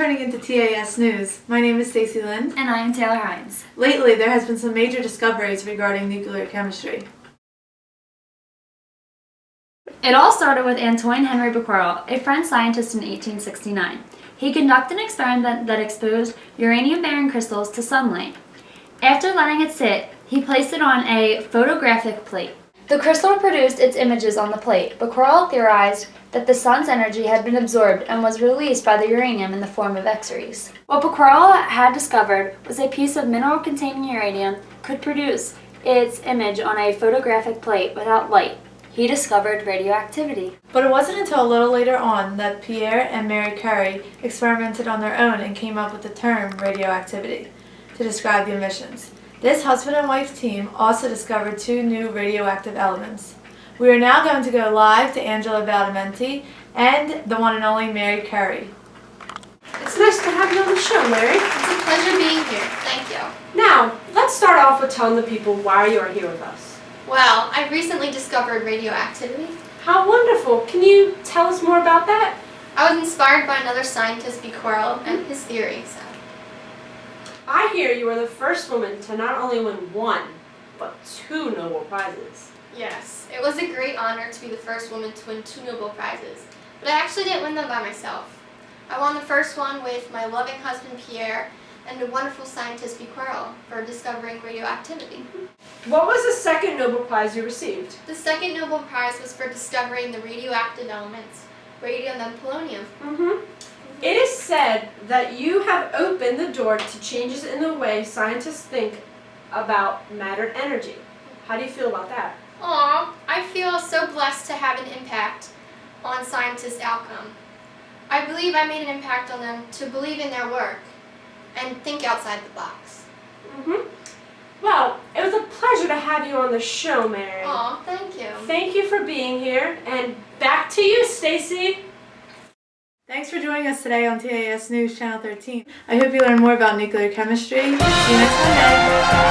turning into TAS News. My name is Stacy Lind. And I am Taylor Hines. Lately, there has been some major discoveries regarding nuclear chemistry. It all started with Antoine Henry Becquerel, a French scientist in 1869. He conducted an experiment that exposed uranium-bearing crystals to sunlight. After letting it sit, he placed it on a photographic plate. The crystal produced its images on the plate. Becquerel theorized that the sun's energy had been absorbed and was released by the uranium in the form of X-rays. What Becquerel had discovered was a piece of mineral containing uranium could produce its image on a photographic plate without light. He discovered radioactivity. But it wasn't until a little later on that Pierre and Mary Curie experimented on their own and came up with the term radioactivity to describe the emissions. This husband and wife team also discovered two new radioactive elements. We are now going to go live to Angela Badalamenti and the one and only Mary Curie. It's nice to have you on the show, Mary. It's a pleasure being here. Thank you. Now, let's start off with telling the people why you are here with us. Well, I recently discovered radioactivity. How wonderful. Can you tell us more about that? I was inspired by another scientist, Becquerel, and his theories. I hear you are the first woman to not only win one, but 2 Nobel Prizes. Yes, it was a great honor to be the first woman to win 2 Nobel Prizes, but I actually didn't win them by myself. I won the first one with my loving husband Pierre and the wonderful scientist Becquerel for discovering radioactivity. What was the second Nobel Prize you received? The second Nobel Prize was for discovering the radioactive elements, radium and polonium. It is said that you have opened the door to changes in the way scientists think about matter and energy. How do you feel about that? Aw, I feel so blessed to have an impact on scientists' outcome. I believe I made an impact on them to believe in their work and think outside the box. Well, it was a pleasure to have you on the show, Mary. Aw, thank you. Thank you for being here, and back to you, Stacy. Thanks for joining us today on TAS News Channel 13. I hope you learn more about nuclear chemistry. See you next Monday.